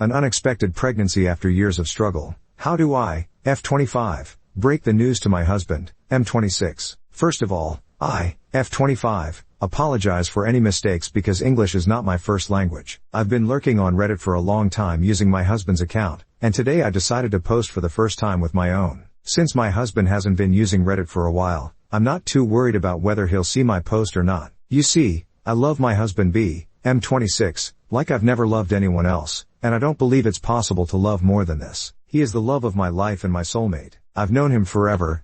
An unexpected pregnancy after years of struggle. How do I, F25, break the news to my husband, M26? First of all, I, F25, apologize for any mistakes because English is not my first language. I've been lurking on Reddit for a long time using my husband's account, and today I decided to post for the first time with my own. Since my husband hasn't been using Reddit for a while, I'm not too worried about whether he'll see my post or not. You see, I love my husband B, M26, like I've never loved anyone else, and I don't believe it's possible to love more than this. He is the love of my life and my soulmate. I've known him forever,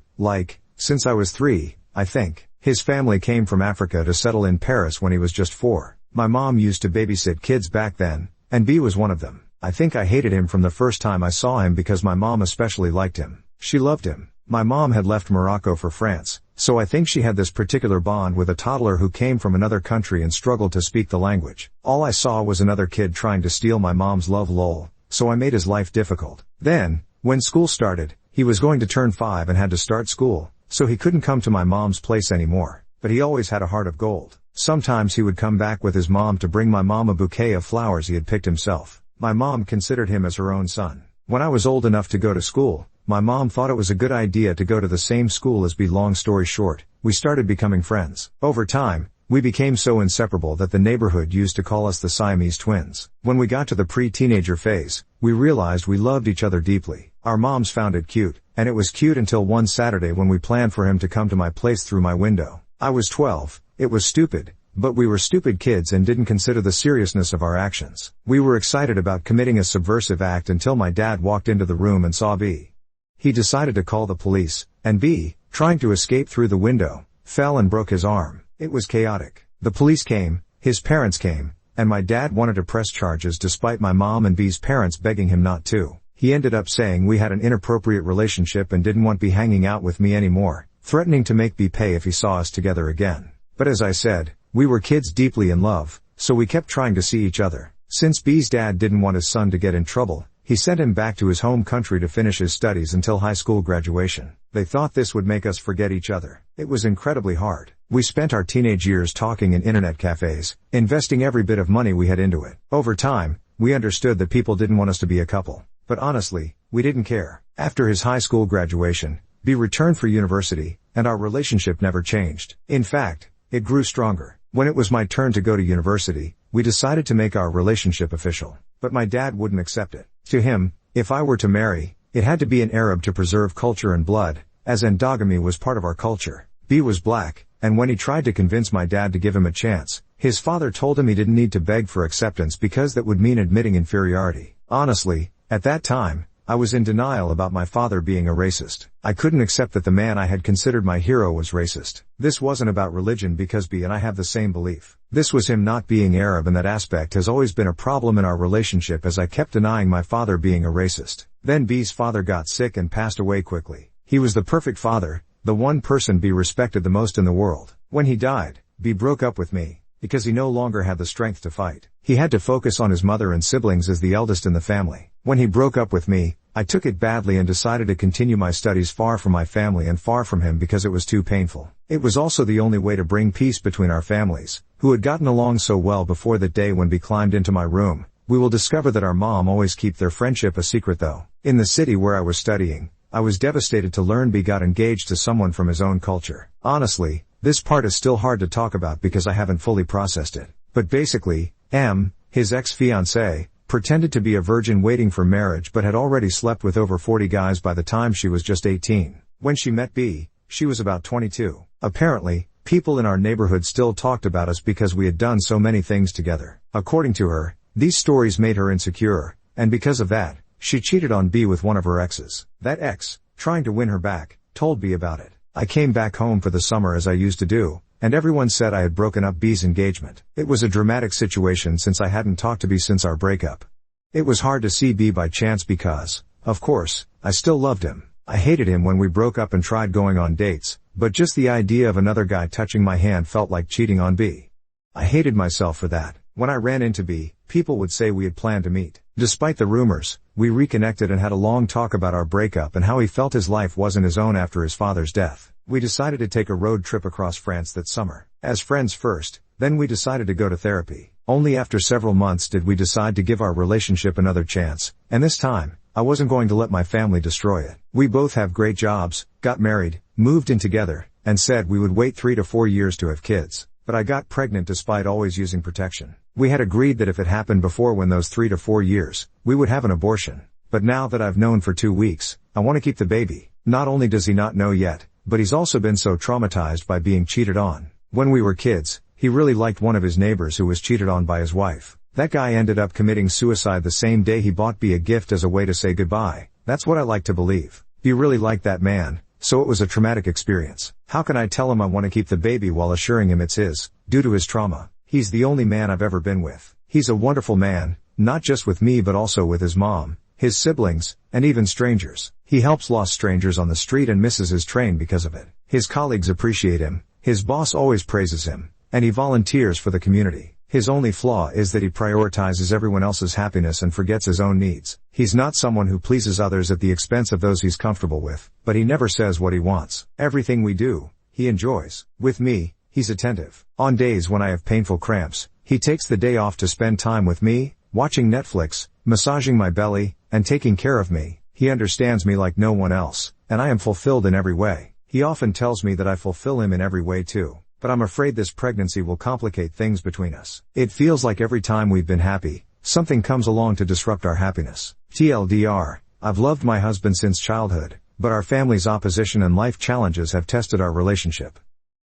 since I was 3, I think. His family came from Africa to settle in Paris when he was just 4. My mom used to babysit kids back then, and B was one of them. I think I hated him from the first time I saw him because my mom especially liked him. She loved him. My mom had left Morocco for France, so I think she had this particular bond with a toddler who came from another country and struggled to speak the language. All I saw was another kid trying to steal my mom's love lol, so I made his life difficult. Then, when school started, he was going to turn 5 and had to start school, so he couldn't come to my mom's place anymore. But he always had a heart of gold. Sometimes he would come back with his mom to bring my mom a bouquet of flowers he had picked himself. My mom considered him as her own son. When I was old enough to go to school, my mom thought it was a good idea to go to the same school as B. Long story short, we started becoming friends. Over time, we became so inseparable that the neighborhood used to call us the Siamese twins. When we got to the pre-teenager phase, we realized we loved each other deeply. Our moms found it cute, and it was cute until one Saturday when we planned for him to come to my place through my window. I was 12, it was stupid, but we were stupid kids and didn't consider the seriousness of our actions. We were excited about committing a subversive act until my dad walked into the room and saw B. He decided to call the police, and B, trying to escape through the window, fell and broke his arm. It was chaotic. The police came, his parents came, and my dad wanted to press charges despite my mom and B's parents begging him not to. He ended up saying we had an inappropriate relationship and didn't want B hanging out with me anymore, threatening to make B pay if he saw us together again. But as I said, we were kids deeply in love, so we kept trying to see each other. Since B's dad didn't want his son to get in trouble, he sent him back to his home country to finish his studies until high school graduation. They thought this would make us forget each other. It was incredibly hard. We spent our teenage years talking in internet cafes, investing every bit of money we had into it. Over time, we understood that people didn't want us to be a couple. But honestly, we didn't care. After his high school graduation, B returned for university, and our relationship never changed. In fact, it grew stronger. When it was my turn to go to university, we decided to make our relationship official. But my dad wouldn't accept it. To him, if I were to marry, it had to be an Arab to preserve culture and blood, as endogamy was part of our culture. B was black, and when he tried to convince my dad to give him a chance, his father told him he didn't need to beg for acceptance because that would mean admitting inferiority. Honestly, at that time, I was in denial about my father being a racist. I couldn't accept that the man I had considered my hero was racist. This wasn't about religion because B and I have the same belief. This was him not being Arab, and that aspect has always been a problem in our relationship as I kept denying my father being a racist. Then B's father got sick and passed away quickly. He was the perfect father, the one person B respected the most in the world. When he died, B broke up with me, because he no longer had the strength to fight. He had to focus on his mother and siblings as the eldest in the family. When he broke up with me, I took it badly and decided to continue my studies far from my family and far from him because it was too painful. It was also the only way to bring peace between our families, who had gotten along so well before that day when B climbed into my room. We will discover that our mom always kept their friendship a secret though. In the city where I was studying, I was devastated to learn B got engaged to someone from his own culture. Honestly, this part is still hard to talk about because I haven't fully processed it. But basically, M, his ex-fiancée, pretended to be a virgin waiting for marriage but had already slept with over 40 guys by the time she was just 18. When she met B, she was about 22. Apparently, people in our neighborhood still talked about us because we had done so many things together. According to her, these stories made her insecure, and because of that, she cheated on B with one of her exes. That ex, trying to win her back, told B about it. I came back home for the summer as I used to do, and everyone said I had broken up B's engagement. It was a dramatic situation since I hadn't talked to B since our breakup. It was hard to see B by chance because, of course, I still loved him. I hated him when we broke up and tried going on dates, but just the idea of another guy touching my hand felt like cheating on B. I hated myself for that. When I ran into B, people would say we had planned to meet. Despite the rumors, we reconnected and had a long talk about our breakup and how he felt his life wasn't his own after his father's death. We decided to take a road trip across France that summer. As friends first, Then we decided to go to therapy. Only after several months did we decide to give our relationship another chance, and this time, I wasn't going to let my family destroy it. We both have great jobs, got married, moved in together, and said we would wait 3 to 4 years to have kids. But I got pregnant despite always using protection. We had agreed that if it happened before when those 3 to 4 years, we would have an abortion. But now that I've known for 2 weeks, I want to keep the baby. Not only does he not know yet, but he's also been so traumatized by being cheated on. When we were kids, he really liked one of his neighbors who was cheated on by his wife. That guy ended up committing suicide the same day he bought B a gift as a way to say goodbye. That's what I like to believe. B really liked that man, so it was a traumatic experience. How can I tell him I want to keep the baby while assuring him it's his, due to his trauma? He's the only man I've ever been with. He's a wonderful man, not just with me but also with his mom, his siblings, and even strangers. He helps lost strangers on the street and misses his train because of it. His colleagues appreciate him, his boss always praises him, and he volunteers for the community. His only flaw is that he prioritizes everyone else's happiness and forgets his own needs. He's not someone who pleases others at the expense of those he's comfortable with, but he never says what he wants. Everything we do, he enjoys. With me, he's attentive. On days when I have painful cramps, he takes the day off to spend time with me, watching Netflix, massaging my belly, and taking care of me. He understands me like no one else, and I am fulfilled in every way. He often tells me that I fulfill him in every way too. But I'm afraid this pregnancy will complicate things between us. It feels like every time we've been happy, something comes along to disrupt our happiness. TLDR, I've loved my husband since childhood, but our family's opposition and life challenges have tested our relationship.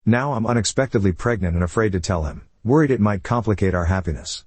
Now I'm unexpectedly pregnant and afraid to tell him, worried it might complicate our happiness.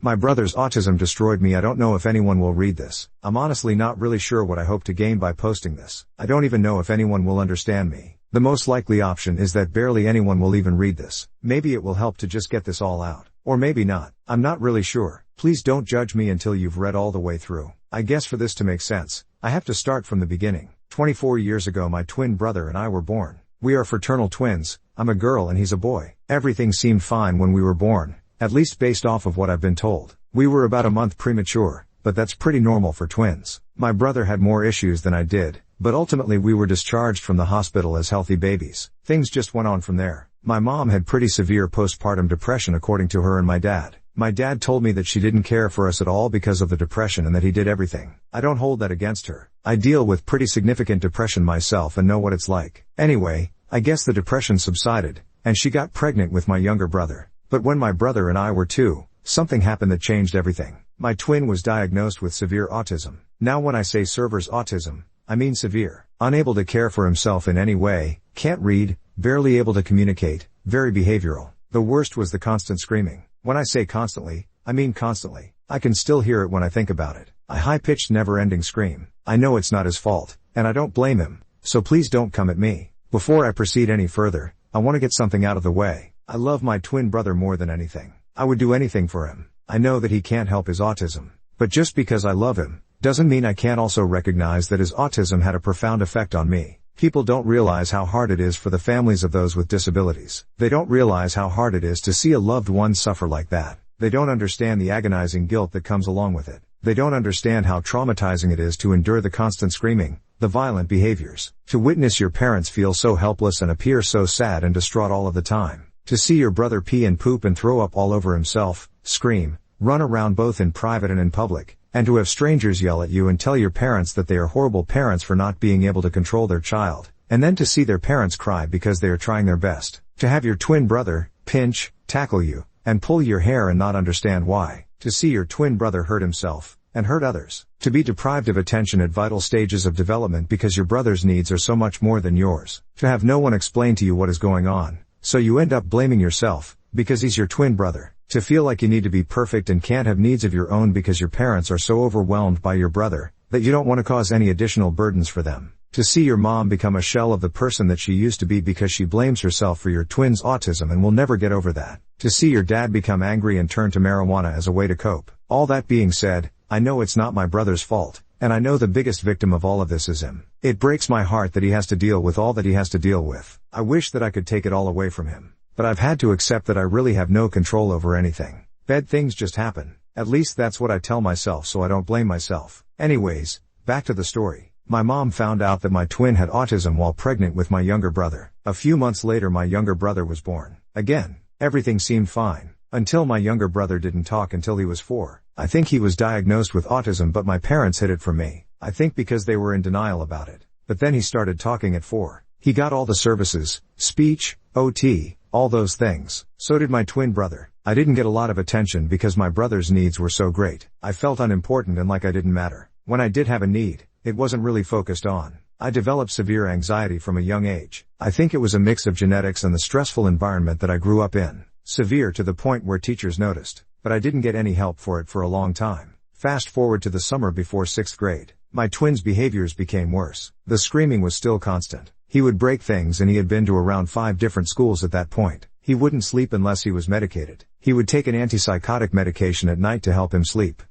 My brother's autism destroyed me. I don't know if anyone will read this. I'm honestly not really sure what I hope to gain by posting this. I don't even know if anyone will understand me. The most likely option is that barely anyone will even read this. Maybe it will help to just get this all out. Or maybe not. I'm not really sure. Please don't judge me until you've read all the way through. I guess for this to make sense, I have to start from the beginning. 24 years ago my twin brother and I were born. We are fraternal twins. I'm a girl and he's a boy. Everything seemed fine when we were born, at least based off of what I've been told. We were about a month premature, but that's pretty normal for twins. My brother had more issues than I did, but ultimately we were discharged from the hospital as healthy babies. Things just went on from there. My mom had pretty severe postpartum depression according to her and my dad. My dad told me that she didn't care for us at all because of the depression and that he did everything. I don't hold that against her. I deal with pretty significant depression myself and know what it's like. Anyway, I guess the depression subsided, and she got pregnant with my younger brother. But when my brother and I were 2, something happened that changed everything. My twin was diagnosed with severe autism. Now when I say Server's autism, I mean severe. Unable to care for himself in any way, can't read, barely able to communicate, very behavioral. The worst was the constant screaming. When I say constantly, I mean constantly. I can still hear it when I think about it. A high-pitched never-ending scream. I know it's not his fault, and I don't blame him, so please don't come at me. Before I proceed any further, I want to get something out of the way. I love my twin brother more than anything. I would do anything for him. I know that he can't help his autism. But just because I love him, doesn't mean I can't also recognize that his autism had a profound effect on me. People don't realize how hard it is for the families of those with disabilities. They don't realize how hard it is to see a loved one suffer like that. They don't understand the agonizing guilt that comes along with it. They don't understand how traumatizing it is to endure the constant screaming, the violent behaviors. To witness your parents feel so helpless and appear so sad and distraught all of the time. To see your brother pee and poop and throw up all over himself, scream, run around both in private and in public, and to have strangers yell at you and tell your parents that they are horrible parents for not being able to control their child, and then to see their parents cry because they are trying their best. To have your twin brother pinch, tackle you, and pull your hair and not understand why. To see your twin brother hurt himself, and hurt others. To be deprived of attention at vital stages of development because your brother's needs are so much more than yours. To have no one explain to you what is going on, so you end up blaming yourself, because he's your twin brother. To feel like you need to be perfect and can't have needs of your own because your parents are so overwhelmed by your brother, that you don't want to cause any additional burdens for them. To see your mom become a shell of the person that she used to be because she blames herself for your twin's autism and will never get over that. To see your dad become angry and turn to marijuana as a way to cope. All that being said, I know it's not my brother's fault, and I know the biggest victim of all of this is him. It breaks my heart that he has to deal with all that he has to deal with. I wish that I could take it all away from him. But I've had to accept that I really have no control over anything. Bad things just happen. At least that's what I tell myself so I don't blame myself. Anyways, back to the story. My mom found out that my twin had autism while pregnant with my younger brother. A few months later my younger brother was born. Again, Everything seemed fine. Until my younger brother didn't talk until he was 4. I think he was diagnosed with autism, but my parents hid it from me. I think because they were in denial about it. But then he started talking at 4. He got all the services, speech, OT, all those things. So did my twin brother. I didn't get a lot of attention because my brother's needs were so great. I felt unimportant and like I didn't matter. When I did have a need, it wasn't really focused on. I developed severe anxiety from a young age. I think it was a mix of genetics and the stressful environment that I grew up in. Severe to the point where teachers noticed, but I didn't get any help for it for a long time. Fast forward to the summer before 6th grade. My twin's behaviors became worse. The screaming was still constant. He would break things and he had been to around 5 different schools at that point. He wouldn't sleep unless he was medicated. He would take an antipsychotic medication at night to help him sleep.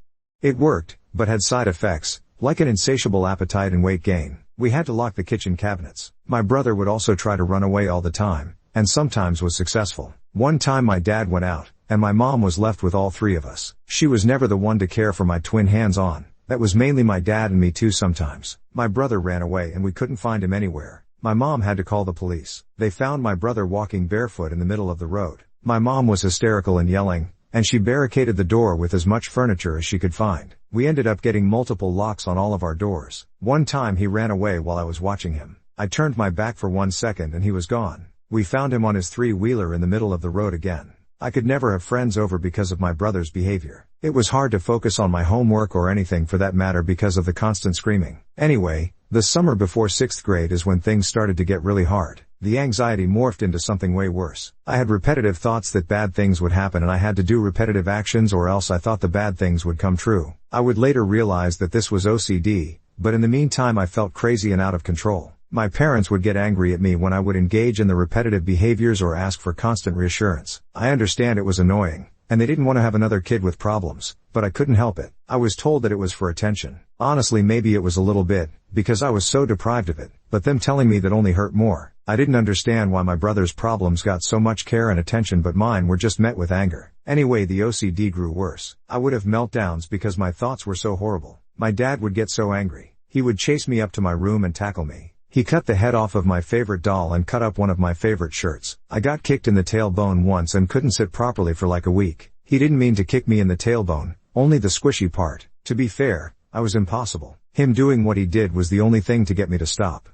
It worked, but had side effects, like an insatiable appetite and weight gain. We had to lock the kitchen cabinets. My brother would also try to run away all the time, and sometimes was successful. One time my dad went out, and my mom was left with all 3 of us. She was never the one to care for my twin hands-on. That was mainly my dad and me too sometimes. My brother ran away and we couldn't find him anywhere. My mom had to call the police. They found my brother walking barefoot in the middle of the road. My mom was hysterical and yelling, and she barricaded the door with as much furniture as she could find. We ended up getting multiple locks on all of our doors. One time he ran away while I was watching him. I turned my back for 1 second and he was gone. We found him on his 3-wheeler in the middle of the road again. I could never have friends over because of my brother's behavior. It was hard to focus on my homework or anything for that matter because of the constant screaming. Anyway, the summer before 6th grade is when things started to get really hard. The anxiety morphed into something way worse. I had repetitive thoughts that bad things would happen and I had to do repetitive actions or else I thought the bad things would come true. I would later realize that this was OCD, but in the meantime I felt crazy and out of control. My parents would get angry at me when I would engage in the repetitive behaviors or ask for constant reassurance. I understand it was annoying, and they didn't want to have another kid with problems, but I couldn't help it. I was told that it was for attention. Honestly, maybe it was a little bit, because I was so deprived of it, but them telling me that only hurt more. I didn't understand why my brother's problems got so much care and attention but mine were just met with anger. Anyway, the OCD grew worse. I would have meltdowns because my thoughts were so horrible. My dad would get so angry. He would chase me up to my room and tackle me. He cut the head off of my favorite doll and cut up one of my favorite shirts. I got kicked in the tailbone once and couldn't sit properly for like a week. He didn't mean to kick me in the tailbone, only the squishy part. To be fair, I was impossible. Him doing what he did was the only thing to get me to stop.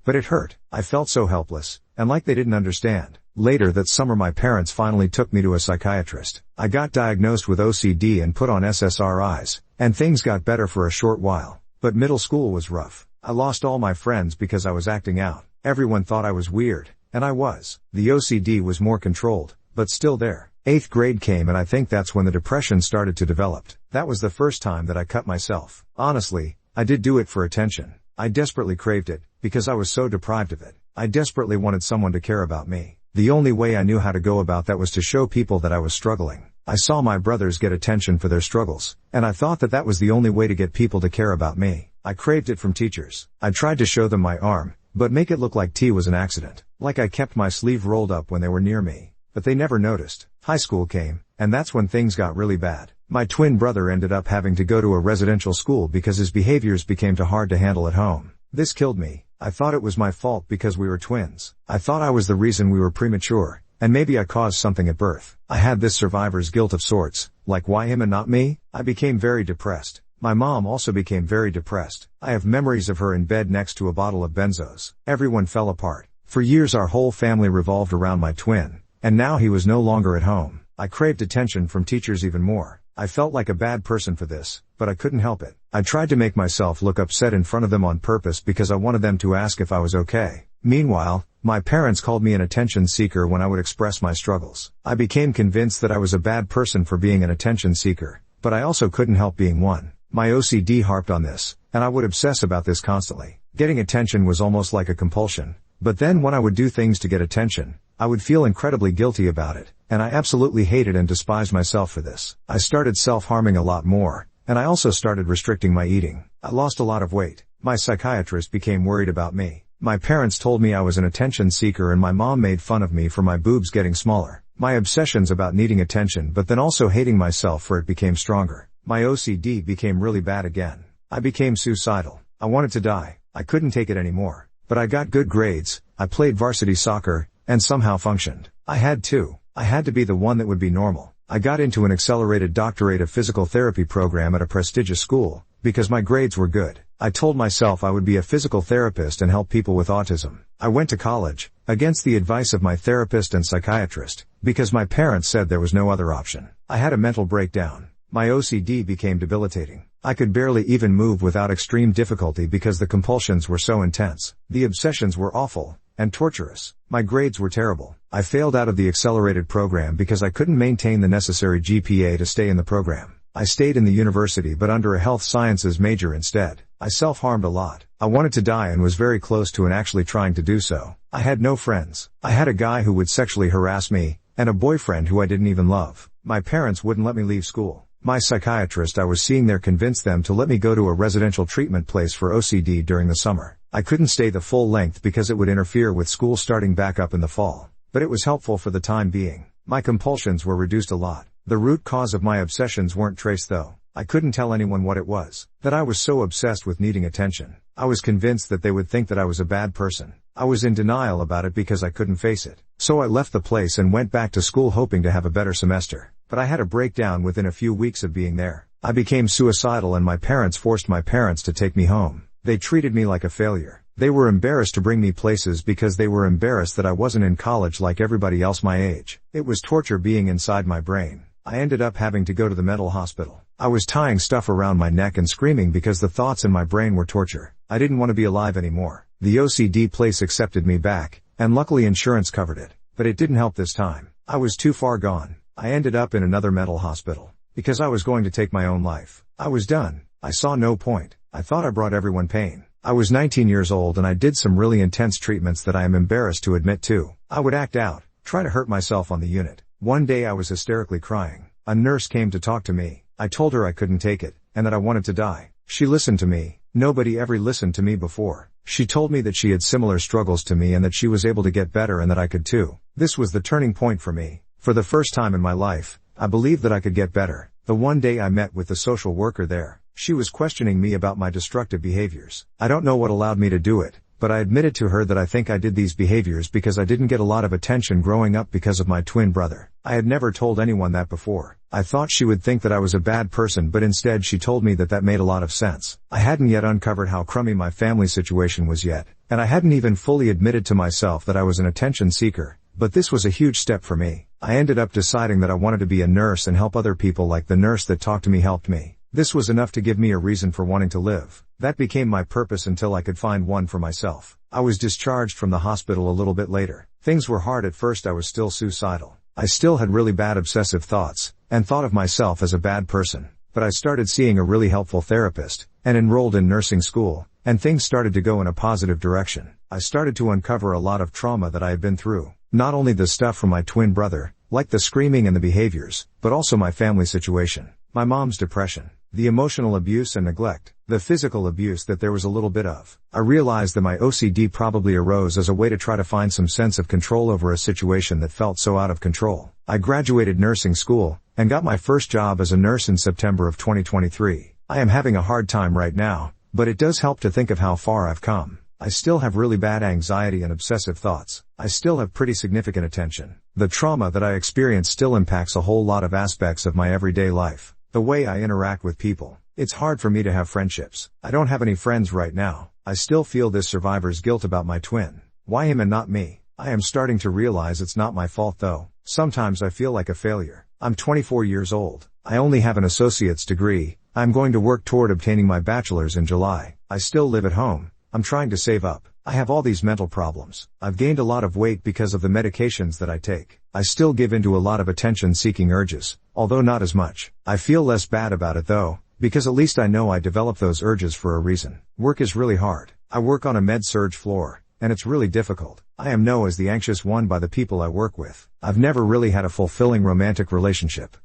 But it hurt. I felt so helpless, and like they didn't understand. Later that summer my parents finally took me to a psychiatrist. I got diagnosed with OCD and put on SSRIs, and things got better for a short while. But middle school was rough. I lost all my friends because I was acting out. Everyone thought I was weird, and I was. The OCD was more controlled, but still there. 8th grade came and I think that's when the depression started to develop. That was the first time that I cut myself. Honestly, I did do it for attention. I desperately craved it, because I was so deprived of it. I desperately wanted someone to care about me. The only way I knew how to go about that was to show people that I was struggling. I saw my brothers get attention for their struggles, and I thought that that was the only way to get people to care about me. I craved it from teachers. I tried to show them my arm, but make it look like T was an accident. Like I kept my sleeve rolled up when they were near me. But they never noticed. High school came, and that's when things got really bad. My twin brother ended up having to go to a residential school because his behaviors became too hard to handle at home. This killed me. I thought it was my fault because we were twins. I thought I was the reason we were premature, and maybe I caused something at birth. I had this survivor's guilt of sorts, like why him and not me? I became very depressed. My mom also became very depressed. I have memories of her in bed next to a bottle of benzos. Everyone fell apart. For years our whole family revolved around my twin, and now he was no longer at home. I craved attention from teachers even more. I felt like a bad person for this, but I couldn't help it. I tried to make myself look upset in front of them on purpose because I wanted them to ask if I was okay. Meanwhile, my parents called me an attention seeker when I would express my struggles. I became convinced that I was a bad person for being an attention seeker, but I also couldn't help being one. My OCD harped on this, and I would obsess about this constantly. Getting attention was almost like a compulsion, but then when I would do things to get attention, I would feel incredibly guilty about it, and I absolutely hated and despised myself for this. I started self-harming a lot more, and I also started restricting my eating. I lost a lot of weight. My psychiatrist became worried about me. My parents told me I was an attention seeker and my mom made fun of me for my boobs getting smaller. My obsessions about needing attention but then also hating myself for it became stronger. My OCD became really bad again. I became suicidal. I wanted to die. I couldn't take it anymore. But I got good grades, I played varsity soccer, and somehow functioned. I had to. I had to be the one that would be normal. I got into an accelerated doctorate of physical therapy program at a prestigious school, because my grades were good. I told myself I would be a physical therapist and help people with autism. I went to college, against the advice of my therapist and psychiatrist, because my parents said there was no other option. I had a mental breakdown. My OCD became debilitating. I could barely even move without extreme difficulty because the compulsions were so intense. The obsessions were awful and torturous. My grades were terrible. I failed out of the accelerated program because I couldn't maintain the necessary GPA to stay in the program. I stayed in the university but under a health sciences major instead. I self-harmed a lot. I wanted to die and was very close to actually trying to do so. I had no friends. I had a guy who would sexually harass me, and a boyfriend who I didn't even love. My parents wouldn't let me leave school. My psychiatrist I was seeing there convinced them to let me go to a residential treatment place for OCD during the summer. I couldn't stay the full length because it would interfere with school starting back up in the fall. But it was helpful for the time being. My compulsions were reduced a lot. The root cause of my obsessions weren't traced though. I couldn't tell anyone what it was. That I was so obsessed with needing attention. I was convinced that they would think that I was a bad person. I was in denial about it because I couldn't face it. So I left the place and went back to school hoping to have a better semester. But I had a breakdown within a few weeks of being there. I became suicidal and my parents forced my parents to take me home. They treated me like a failure. They were embarrassed to bring me places because they were embarrassed that I wasn't in college like everybody else my age. It was torture being inside my brain. I ended up having to go to the mental hospital. I was tying stuff around my neck and screaming because the thoughts in my brain were torture. I didn't want to be alive anymore. The OCD place accepted me back, and luckily insurance covered it. But it didn't help this time. I was too far gone. I ended up in another mental hospital. Because I was going to take my own life. I was done. I saw no point. I thought I brought everyone pain. I was 19 years old and I did some really intense treatments that I am embarrassed to admit to. I would act out, try to hurt myself on the unit. One day I was hysterically crying. A nurse came to talk to me. I told her I couldn't take it, and that I wanted to die. She listened to me. Nobody ever listened to me before. She told me that she had similar struggles to me and that she was able to get better and that I could too. This was the turning point for me. For the first time in my life, I believed that I could get better. The one day I met with the social worker there, she was questioning me about my destructive behaviors. I don't know what allowed me to do it, but I admitted to her that I think I did these behaviors because I didn't get a lot of attention growing up because of my twin brother. I had never told anyone that before. I thought she would think that I was a bad person, but instead she told me that that made a lot of sense. I hadn't yet uncovered how crummy my family situation was yet, and I hadn't even fully admitted to myself that I was an attention seeker, but this was a huge step for me. I ended up deciding that I wanted to be a nurse and help other people like the nurse that talked to me helped me. This was enough to give me a reason for wanting to live. That became my purpose until I could find one for myself. I was discharged from the hospital a little bit later. Things were hard at first. I was still suicidal. I still had really bad obsessive thoughts, and thought of myself as a bad person. But I started seeing a really helpful therapist, and enrolled in nursing school, and things started to go in a positive direction. I started to uncover a lot of trauma that I had been through. Not only the stuff from my twin brother, like the screaming and the behaviors, but also my family situation. My mom's depression, the emotional abuse and neglect, the physical abuse that there was a little bit of. I realized that my OCD probably arose as a way to try to find some sense of control over a situation that felt so out of control. I graduated nursing school, and got my first job as a nurse in September of 2023. I am having a hard time right now, but it does help to think of how far I've come. I still have really bad anxiety and obsessive thoughts. I still have pretty significant attention. The trauma that I experienced still impacts a whole lot of aspects of my everyday life. The way I interact with people. It's hard for me to have friendships. I don't have any friends right now. I still feel this survivor's guilt about my twin. Why him and not me? I am starting to realize it's not my fault though. Sometimes I feel like a failure. I'm 24 years old. I only have an associate's degree. I'm going to work toward obtaining my bachelor's in July. I still live at home. I'm trying to save up. I have all these mental problems. I've gained a lot of weight because of the medications that I take. I still give into a lot of attention-seeking urges, although not as much. I feel less bad about it though, because at least I know I developed those urges for a reason. Work is really hard. I work on a med-surg floor, and it's really difficult. I am known as the anxious one by the people I work with. I've never really had a fulfilling romantic relationship.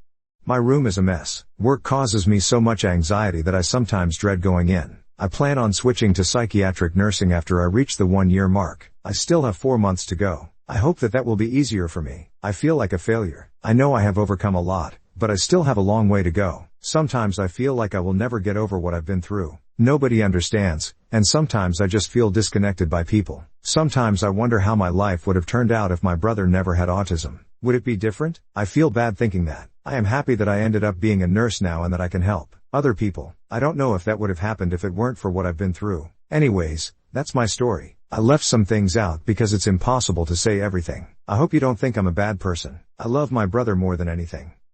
My room is a mess. Work causes me so much anxiety that I sometimes dread going in. I plan on switching to psychiatric nursing after I reach the 1-year mark. I still have 4 months to go. I hope that will be easier for me. I feel like a failure. I know I have overcome a lot, but I still have a long way to go. Sometimes I feel like I will never get over what I've been through. Nobody understands, and sometimes I just feel disconnected by people. Sometimes I wonder how my life would have turned out if my brother never had autism. Would it be different? I feel bad thinking that. I am happy that I ended up being a nurse now and that I can help other people. I don't know if that would have happened if it weren't for what I've been through. Anyways, that's my story. I left some things out because it's impossible to say everything. I hope you don't think I'm a bad person. I love my brother more than anything.